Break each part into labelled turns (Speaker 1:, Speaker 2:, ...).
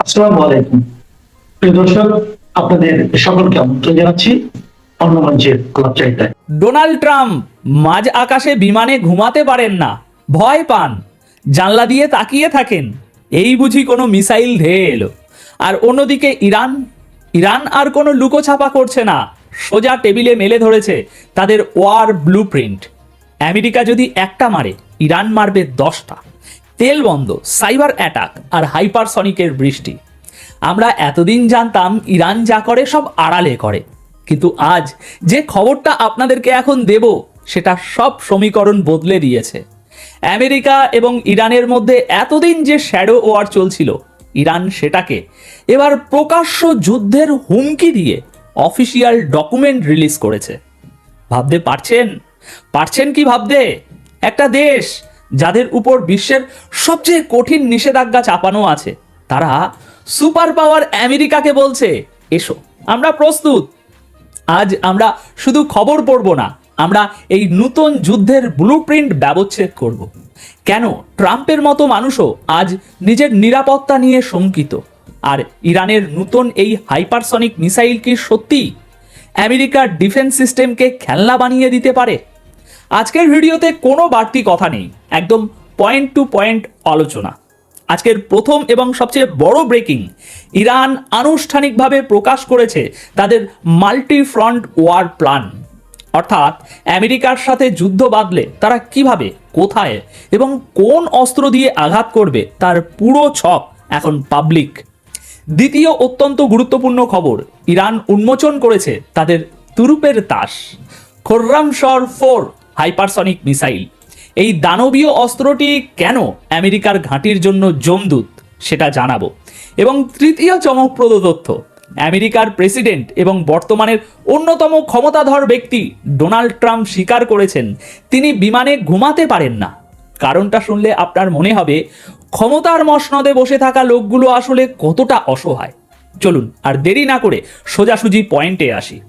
Speaker 1: আসসালামু আলাইকুম প্রিয় দর্শক, আপনাদের সকলকে আমন্ত্রণ জানাচ্ছি অন্য মঞ্চের আলাপচারিতায়।
Speaker 2: ডোনাল্ড ট্রাম্প মাঝ আকাশে বিমানে ঘুমাতে পারেন না, ভয় পান, জানলা দিয়ে তাকিয়ে থাকেন, এই বুঝি কোনো মিসাইল ধেয়ে এলো। আর অন্যদিকে ইরান ইরান আর কোনো লুকোছাপা করছে না, সোজা টেবিলে মেলে ধরেছে তাদের ওয়ার ব্লুপ্রিন্ট। আমেরিকা যদি একটা মারে, ইরান মারবে 10টা। তেল বন্ধ, সাইবার অ্যাটাক আর হাইপারসনিকের বৃষ্টি। আমরা এতদিন জানতাম ইরান যা করে সব আড়ালে করে, কিন্তু আজ যে খবরটা আপনাদেরকে এখন দেব সেটা সব সমীকরণ বদলে দিয়েছে। আমেরিকা এবং ইরানের মধ্যে এতদিন যে শ্যাডো ওয়ার চলছিল, ইরান সেটাকে এবার প্রকাশ্য যুদ্ধের হুমকি দিয়ে অফিসিয়াল ডকুমেন্ট রিলিজ করেছে। ভাবতে পারছেন কি ভাবতে? একটা দেশ যাদের উপর বিশ্বের সবচেয়ে কঠিন নিষেধাজ্ঞা চাপানো আছে, তারা সুপার পাওয়ার আমেরিকাকে বলছে, এসো আমরা প্রস্তুত। আজ আমরা শুধু খবর পড়ব না, আমরা এই নতুন যুদ্ধের ব্লুপ্রিন্ট ব্যবচ্ছেদ করব। কেন ট্রাম্পের মতো মানুষও আজ নিজের নিরাপত্তা নিয়ে শঙ্কিত? আর ইরানের নতুন এই হাইপারসনিক মিসাইল কি সত্যি আমেরিকার ডিফেন্স সিস্টেমকে খেলনা বানিয়ে দিতে পারে? আজকের ভিডিওতে কোনো বাড়তি কথা নেই, একদম পয়েন্ট টু পয়েন্ট আলোচনা। আজকের প্রথম এবং সবচেয়ে বড় ব্রেকিং, ইরান আনুষ্ঠানিকভাবে প্রকাশ করেছে তাদের মাল্টি ফ্রন্ট ওয়ার প্ল্যান। অর্থাৎ আমেরিকার সাথে যুদ্ধ বাঁধলে তারা কিভাবে, কোথায় এবং কোন অস্ত্র দিয়ে আঘাত করবে তার পুরো ছক এখন পাবলিক। দ্বিতীয় অত্যন্ত গুরুত্বপূর্ণ খবর, ইরান উন্মোচন করেছে তাদের তুরুপের তাস খোর্রামশর 4 হাইপারসনিক মিসাইল। এই দানবীয় অস্ত্রটি কেন আমেরিকার ঘাঁটির জন্য জমদূত সেটা জানাবো। এবং তৃতীয় চমকপ্রদ তথ্য, আমেরিকার প্রেসিডেন্ট এবং বর্তমানের অন্যতম ক্ষমতাধর ব্যক্তি ডোনাল্ড ট্রাম্প স্বীকার করেছেন তিনি বিমানে ঘুমাতে পারেন না। কারণটা শুনলে আপনার মনে হবে ক্ষমতার মসনদে বসে থাকা লোকগুলো আসলে কতটা অসহায়। চলুন আর দেরি না করে সোজাসুজি পয়েন্টে আসি।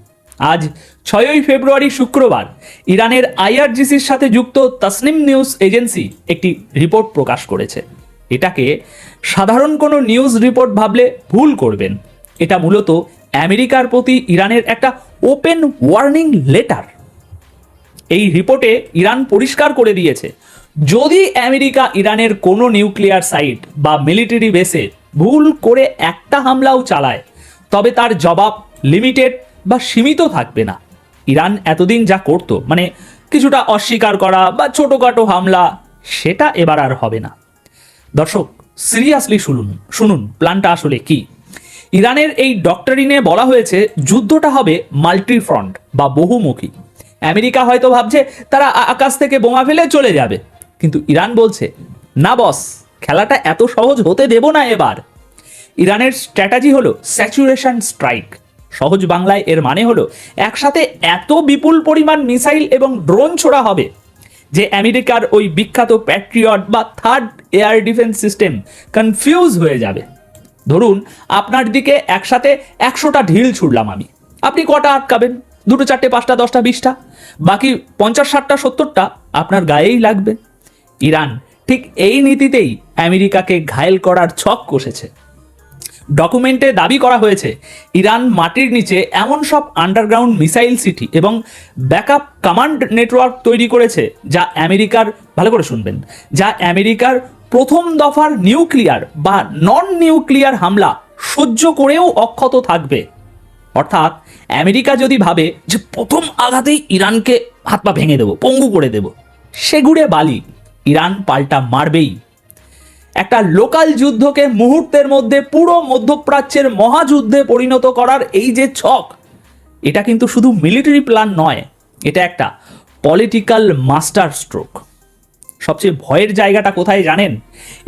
Speaker 2: আজ 6ই ফেব্রুয়ারি শুক্রবার ইরানের আইআরজিসির সাথে যুক্ত তাসনিম নিউজ এজেন্সি একটি রিপোর্ট প্রকাশ করেছে। এটাকে সাধারণ কোনো নিউজ রিপোর্ট ভাবলে ভুল করবেন। এটা মূলত আমেরিকার প্রতি ইরানের একটা ওপেন ওয়ার্নিং লেটার। এই রিপোর্টে ইরান পরিষ্কার করে দিয়েছে, যদি আমেরিকা ইরানের কোনো নিউক্লিয়ার সাইট বা মিলিটারি বেসে ভুল করে একটা হামলাও চালায়, তবে তার জবাব লিমিটেড বা সীমিত থাকবে না। ইরান এতদিন যা করতো, মানে কিছুটা অস্বীকার করা বা ছোটোখাটো হামলা, সেটা এবার আর হবে না। দর্শক সিরিয়াসলি শুনুন প্ল্যানটা আসলে কি। ইরানের এই ডক্টরিনে বলা হয়েছে যুদ্ধটা হবে মাল্টি ফ্রন্ট বা বহুমুখী। আমেরিকা হয়তো ভাবছে তারা আকাশ থেকে বোমা ফেলে চলে যাবে, কিন্তু ইরান বলছে না বস, খেলাটা এত সহজ হতে দেব না এবার। ইরানের স্ট্র্যাটেজি হলো স্যাচুরেশন স্ট্রাইক। সহজ বাংলায় এর মানে হলো একসাথে এত বিপুল পরিমাণ মিসাইল এবং ড্রোন ছোড়া হবে যে আমেরিকার ওই বিখ্যাত প্যাট্রিয়ট বা third air defence system confuse হয়ে যাবে। ধরুন আপনার দিকে একসাথে 100টা ঢিল ছুড়লাম আমি, আপনি কটা আটকাবেন? 2, 4, 5, 10, 20টা, বাকি 50, 60, 70টা আপনার গায়েই লাগবে। ইরান ঠিক এই নীতিতেই আমেরিকাকে ঘায়েল করার ছক কষেছে। ডকুমেন্টে দাবি করা হয়েছে ইরান মাটির নিচে এমন সব আন্ডারগ্রাউন্ড মিসাইল সিটি এবং ব্যাকআপ কমান্ড নেটওয়ার্ক তৈরি করেছে যা আমেরিকার, ভালো করে শুনবেন, যা আমেরিকার প্রথম দফার নিউক্লিয়ার বা নন নিউক্লিয়ার হামলা সহ্য করেও অক্ষত থাকবে। অর্থাৎ আমেরিকা যদি ভাবে যে প্রথম আঘাতেই ইরানকে হাত পা ভেঙে দেবো, পঙ্গু করে দেব, সেগুড়ে বালি, ইরান পাল্টা মারবেই। একটা লোকাল যুদ্ধকে মুহূর্তের মধ্যে পুরো মধ্যপ্রাচ্যের মহাযুদ্ধে পরিণত করার এই যে ছক, এটা কিন্তু শুধু মিলিটারি প্ল্যান নয়, এটা একটা পলিটিক্যাল মাস্টার স্ট্রোক। সবচেয়ে ভয়ের জায়গাটা কোথায় জানেন?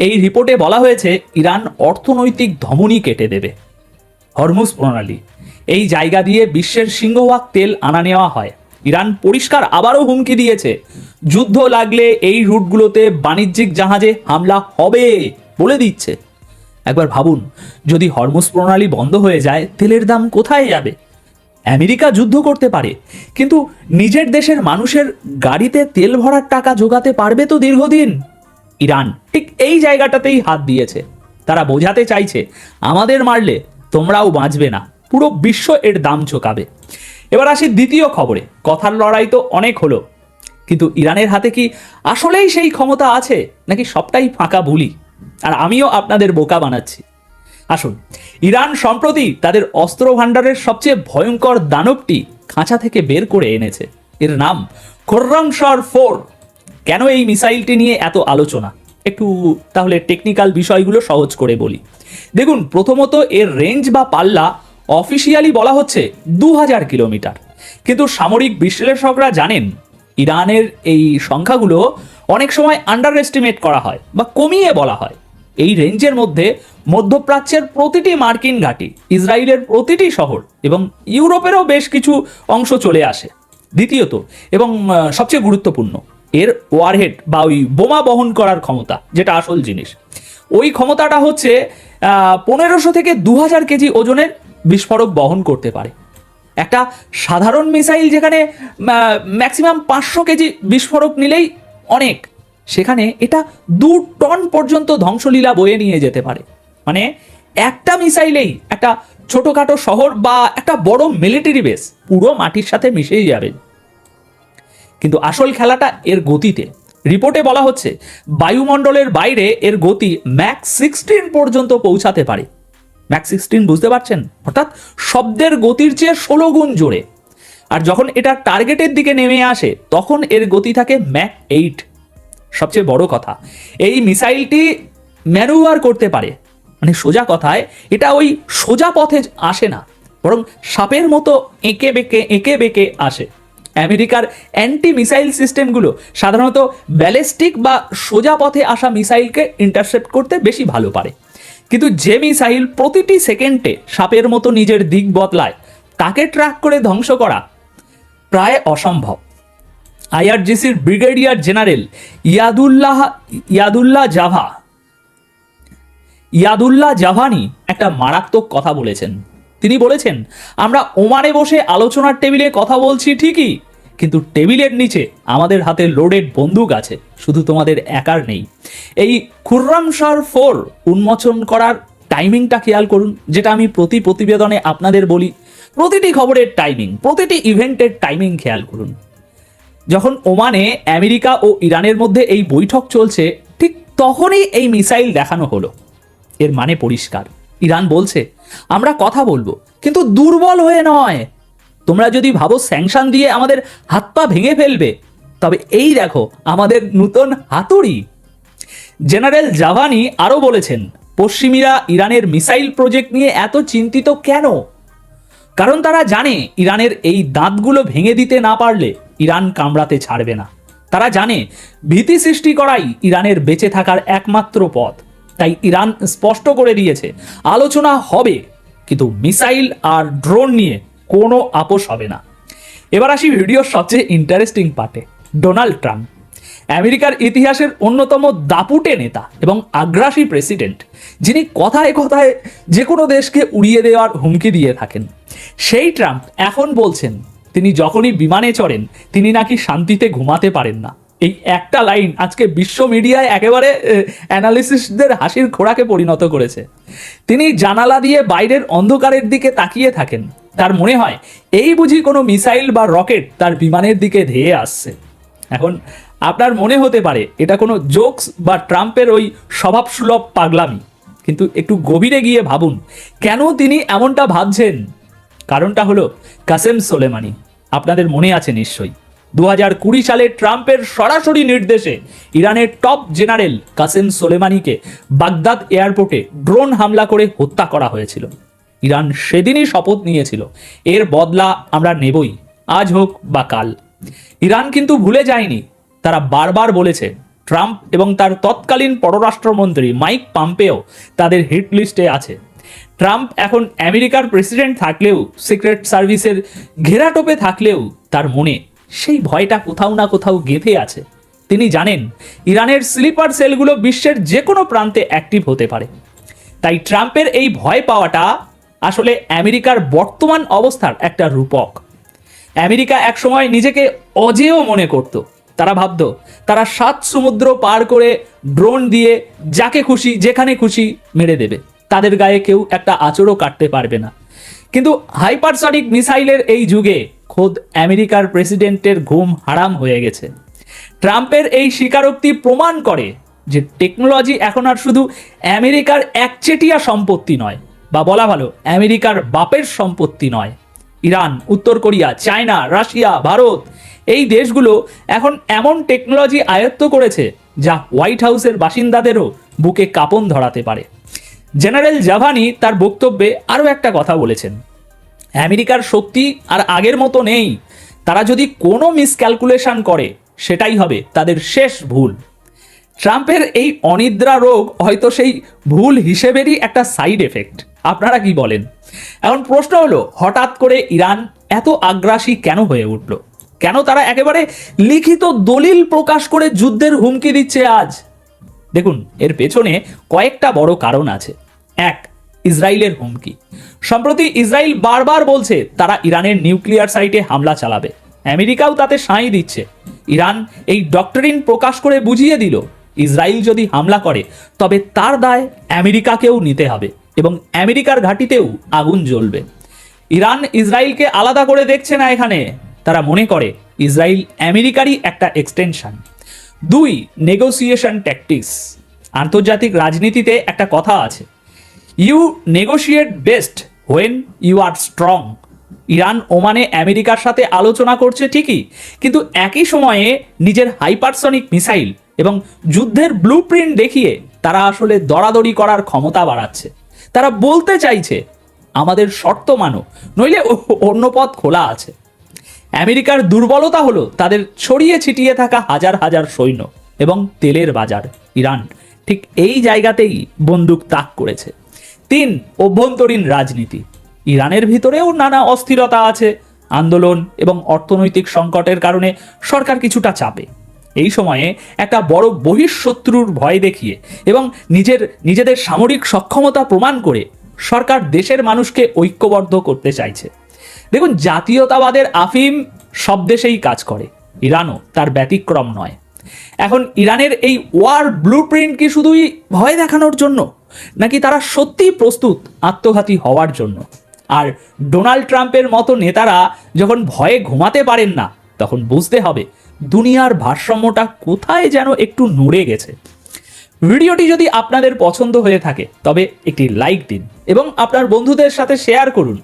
Speaker 2: এই রিপোর্টে বলা হয়েছে ইরান অর্থনৈতিক ধমনী কেটে দেবে। হরমুজ প্রণালী, এই জায়গা দিয়ে বিশ্বের সিংহভাগ তেল আনা নেওয়া হয়। ইরান পরিষ্কার আবারও হুমকি দিয়েছে, যুদ্ধ লাগলে এই রুটগুলোতে বাণিজ্যিক জাহাজে হামলা হবে বলে দিচ্ছে। একবার ভাবুন, যদি হরমুজ প্রণালী বন্ধ হয়ে যায়, তেলের দাম কোথায় যাবে? আমেরিকা যুদ্ধ করতে পারে, কিন্তু নিজের দেশের মানুষের গাড়িতে তেল ভরার টাকা জোগাতে পারবে তো দীর্ঘদিন? ইরান ঠিক এই জায়গাটাতেই হাত দিয়েছে। তারা বোঝাতে চাইছে আমাদের মারলে তোমরাও বাঁচবে না, পুরো বিশ্ব এর দাম চোকাবে। এবার আসি দ্বিতীয় খবরে। কথার লড়াই তো অনেক হলো, কিন্তু ইরানের হাতে কি আসলেই সেই ক্ষমতা আছে, নাকি সবটাই ফাঁকা বুলি? আর আমিও আপনাদের বোকা বানাচ্ছি। আসুন, ইরান সম্প্রতি তাদের অস্ত্র ভাণ্ডারের সবচেয়ে ভয়ঙ্কর দানবটি খাঁচা থেকে বের করে এনেছে। এর নাম খোর্রামশর-4। কেন এই মিসাইলটি নিয়ে এত আলোচনা, একটু তাহলে টেকনিক্যাল বিষয়গুলো সহজ করে বলি। দেখুন, প্রথমত এর রেঞ্জ বা পাল্লা অফিসিয়ালি বলা হচ্ছে 2000 কিলোমিটার, কিন্তু সামরিক বিশ্লেষকরা জানেন ইরানের এই সংখ্যাগুলো অনেক সময় আন্ডার এস্টিমেট করা হয় বা কমিয়ে বলা হয়। এই রেঞ্জের মধ্যে মধ্যপ্রাচ্যের প্রতিটি মার্কিন ঘাঁটি, ইসরায়েলের প্রতিটি শহর এবং ইউরোপেরও বেশ কিছু অংশ চলে আসে। দ্বিতীয়ত এবং সবচেয়ে গুরুত্বপূর্ণ, এর ওয়ারহেড বা ওই বোমা বহন করার ক্ষমতা, যেটা আসল জিনিস, ওই ক্ষমতাটা হচ্ছে 1500 থেকে 2000 কেজি ওজনের বিস্ফোরক বহন করতে পারে। একটা সাধারণ মিসাইল যেখানে ম্যাক্সিমাম 500 কেজি বিস্ফোরক নিলেই অনেক, সেখানে এটা 2 টন পর্যন্ত ধ্বংসলীলা বয়ে নিয়ে যেতে পারে। মানে একটা মিসাইলেই একটা ছোটখাটো শহর বা একটা বড় মিলিটারি বেস পুরো মাটির সাথে মিশেই যাবে। কিন্তু আসল খেলাটা এর গতিতে। রিপোর্টে বলা হচ্ছে বায়ুমণ্ডলের বাইরে এর গতি ম্যাক 16 পর্যন্ত পৌঁছাতে পারে। ম্যাক 16 বুঝতে পারছেন? অর্থাৎ শব্দের গতির চেয়ে 16 গুণ জোরে। আর যখন এটা টার্গেটের দিকে নেমে আসে তখন এর গতি থাকে ম্যাক 8। সবচেয়ে বড় কথা, এই মিসাইলটি ম্যানুভার করতে পারে। মানে সোজা কথায় এটা ওই সোজা পথে আসে না, বরং সাপের মতো এঁকে বেঁকে আসে। আমেরিকার অ্যান্টি মিসাইল সিস্টেমগুলো সাধারণত ব্যালিস্টিক বা সোজা পথে আসা মিসাইলকে ইন্টারসেপ্ট করতে বেশি ভালো পারে, কিন্তু যে মিসাইল প্রতিটি সেকেন্ডে সাপের মতো নিজের দিক বদলায় তাকে ট্র্যাক করে ধ্বংস করা প্রায় অসম্ভব। আইআরজিসির ব্রিগেডিয়ার জেনারেল ইয়াদুল্লাহ জাভানি একটা মারাত্মক কথা বলেছেন। তিনি বলেছেন, আমরা ওমানে বসে আলোচনার টেবিলে কথা বলছি ঠিকই, কিন্তু টেবিলের নিচে আমাদের হাতে লোডেড বন্দুক আছে, শুধু তোমাদের একার নেই। এই খোর্রামশর-4 উন্মোচন করার টাইমিংটা খেয়াল করুন, যেটা আমি প্রতি প্রতিবেদনে আপনাদের বলি। প্রতিটি খবরের টাইমিং, প্রতিটি ইভেন্টের টাইমিং খেয়াল করুন। যখন ওমানে আমেরিকা ও ইরানের মধ্যে এই বৈঠক চলছে, ঠিক তখনই এই মিসাইল দেখানো হলো। এর মানে পরিষ্কার, ইরান বলছে আমরা কথা বলবো, কিন্তু দুর্বল হয়ে নয়। তোমরা যদি ভাবো স্যাংশন দিয়ে আমাদের হাত পা ভেঙে ফেলবে, তবে এই দেখো আমাদের নতুন হাতুড়ি। জেনারেল জাভানি আরো বলেছেন, পশ্চিমীরা ইরানের মিসাইল প্রজেক্ট নিয়ে এত চিন্তিত কেন? কারণ তারা জানে ইরানের এই দাঁতগুলো ভেঙে দিতে না পারলে ইরান কামড়াতে ছাড়বে না। তারা জানে ভীতি সৃষ্টি করাই ইরানের বেঁচে থাকার একমাত্র পথ। তাই ইরান স্পষ্ট করে দিয়েছে আলোচনা হবে, কিন্তু মিসাইল আর ড্রোন নিয়ে কোনো আপোষ হবে না। এবার আসি ভিডিওর সবচেয়ে ইন্টারেস্টিং পার্টে। ডোনাল্ড ট্রাম্প, আমেরিকার ইতিহাসের অন্যতম দাপুটে নেতা এবং আগ্রাসী প্রেসিডেন্ট, যিনি কথায় কথায় যে কোনো দেশকে উড়িয়ে দেওয়ার হুমকি দিয়ে থাকেন, সেই ট্রাম্প এখন বলছেন তিনি যখনই বিমানে চড়েন তিনি নাকি শান্তিতে ঘুমাতে পারেন না। এই একটা লাইন আজকে বিশ্ব মিডিয়ায় একেবারে অ্যানালিস্টদের হাসির খোরাকে পরিণত করেছে। তিনি জানালা দিয়ে বাইরের অন্ধকারের দিকে তাকিয়ে থাকেন, তার মনে হয় এই বুঝি কোনো মিসাইল বা রকেট তার বিমানের দিকে ধেয়ে আসছে। এখন আপনার মনে হতে পারে এটা কোনো জোকস বা ট্রাম্পের ওই স্বভাবসুলভ পাগলামি, কিন্তু একটু গভীরে গিয়ে ভাবুন কেন তিনি এমনটা ভাবছেন। কারণটা হলো কাসেম সোলেমানি। আপনাদের মনে আছে নিশ্চয়ই, 2020 সালে ট্রাম্পের সরাসরি নির্দেশে ইরানের টপ জেনারেল কাসেম সোলেমানিকে বাগদাদ এয়ারপোর্টে ড্রোন হামলা করে হত্যা করা হয়েছিল। ইরান সেদিনই শপথ নিয়েছিল এর বদলা আমরা নেবই, আজ হোক বা কাল। ইরান কিন্তু ভুলে যায়নি, তারা বারবার বলেছে ট্রাম্প এবং তার তৎকালীন পররাষ্ট্রমন্ত্রী মাইক পম্পেও তাদের হিট লিস্টে আছে। ট্রাম্প এখন আমেরিকার প্রেসিডেন্ট থাকলেও, সিক্রেট সার্ভিসের ঘেরাটোপে থাকলেও তার মনে সেই ভয়টা কোথাও না কোথাও গেঁথে আছে। তিনি জানেন ইরানের স্লিপার সেলগুলো বিশ্বের যে কোনো প্রান্তে অ্যাক্টিভ হতে পারে। তাই ট্রাম্পের এই ভয় পাওয়াটা আসলে আমেরিকার বর্তমান অবস্থার একটা রূপক। আমেরিকা একসময় নিজেকে অজেয় মনে করত, তারা ভাবতো তারা 7 সমুদ্র পার করে ড্রোন দিয়ে যাকে খুশি যেখানে খুশি মেরে দেবে, তাদের গায়ে কেউ একটা আঁচড়ও কাটতে পারবে না। কিন্তু হাইপারসনিক মিসাইলের এই যুগে খোদ আমেরিকার প্রেসিডেন্টের ঘুম হারাম হয়ে গেছে। ট্রাম্পের এই স্বীকারোক্তি প্রমাণ করে যে টেকনোলজি এখন আর শুধু আমেরিকার একচেটিয়া সম্পত্তি নয়, বা বলা ভালো আমেরিকার বাপের সম্পত্তি নয়। ইরান, উত্তর কোরিয়া, চায়না, রাশিয়া, ভারত এই দেশগুলো এখন এমন টেকনোলজি আয়ত্ত করেছে যা হোয়াইট হাউসের বাসিন্দাদেরও বুকে কাঁপন ধরাতে পারে। জেনারেল জাভানি তার বক্তব্যে আরও একটা কথা বলেছেন, আমেরিকার শক্তি আর আগের মতো নেই। তারা যদি কোনো মিসক্যালকুলেশন করে সেটাই হবে তাদের শেষ ভুল। ট্রাম্পের এই অনিদ্রা রোগ হয়তো সেই ভুল হিসেবেরই একটা সাইড এফেক্ট। আপনারা কি বলেন? এখন প্রশ্ন হলো, হঠাৎ করে ইরান এত আগ্রাসী কেন হয়ে উঠল? কেন তারা একেবারে লিখিত দলিল প্রকাশ করে যুদ্ধের হুমকি দিচ্ছে আজ? দেখুন, এর পেছনে কয়েকটা বড় কারণ আছে। এক, ইসরায়েলের হুমকি। সম্প্রতি ইসরায়েল বারবার বলছে তারা ইরানের নিউক্লিয়ার সাইটে হামলা চালাবে। আমেরিকাও তাতে সায় দিচ্ছে। ইরান এই ডক্টরিন প্রকাশ করে বুঝিয়ে দিল, ইসরায়েল যদি হামলা করে তবে তার দায় আমেরিকাকেও নিতে হবে এবং আমেরিকার ঘাঁটিতেও আগুন জ্বলবে। ইরান ইসরায়েলকে আলাদা করে দেখছে না এখানে, তারা মনে করে ইসরায়েল আমেরিকারই একটা এক্সটেনশন। দুই, নেগোসিয়েশন ট্যাকটিক্স। আন্তর্জাতিক রাজনীতিতে একটা কথা আছে, you negotiate best when you are strong. Iran ওমানে আমেরিকার সাথে আলোচনা করছে ঠিকই, কিন্তু একই সময়ে নিজের হাইপারসনিক মিসাইল এবং যুদ্ধের ব্লুপ্রিন্ট দেখিয়ে তারা আসলে দরাদরি করার ক্ষমতা বাড়াচ্ছে। তারা বলতে চাইছে আমাদের শর্ত মানো, নইলে অন্য পথ খোলা আছে। আমেরিকার দুর্বলতা হলো তাদের ছড়িয়ে ছিটিয়ে থাকা হাজার হাজার সৈন্য এবং তেলের বাজার। ইরান ঠিক এই জায়গাতেই বন্দুক তাক করেছে। তিন, অভ্যন্তরীণ রাজনীতি। ইরানের ভিতরেও নানা অস্থিরতা আছে। আন্দোলন এবং অর্থনৈতিক সংকটের কারণে সরকার কিছুটা চাপে। এই সময়ে একটা বড় বহিঃশত্রুর ভয় দেখিয়ে এবং নিজেদের সামরিক সক্ষমতা প্রমাণ করে সরকার দেশের মানুষকে ঐক্যবদ্ধ করতে চাইছে। দেখুন, জাতীয়তাবাদের আফিম সব দেশেই কাজ করে, ইরানও তার ব্যতিক্রম নয়। এখন ইরানের এই ওয়ার ব্লুপ্রিন্ট কি শুধুই ভয় দেখানোর জন্য, নাকি তারা সত্যিই প্রস্তুত আত্মঘাতী হওয়ার জন্য? আর ডোনাল্ড ট্রাম্পের মতো নেতারা যখন ভয়ে ঘুমাতে পারেন না, তখন বুঝতে হবে দুনিয়ার ভারসাম্যটা কোথায় যেন একটু নড়ে গেছে। ভিডিওটি যদি আপনাদের পছন্দ হয়ে থাকে তবে একটি লাইক দিন এবং আপনার বন্ধুদের সাথে শেয়ার করুন।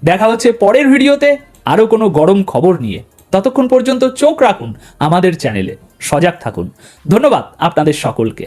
Speaker 2: দেখা হচ্ছে পরের ভিডিওতে আরও কোনো গরম খবর নিয়ে। ততক্ষণ পর্যন্ত চোখ রাখুন আমাদের চ্যানেলে, সজাগ থাকুন। ধন্যবাদ আপনাদের সকলকে।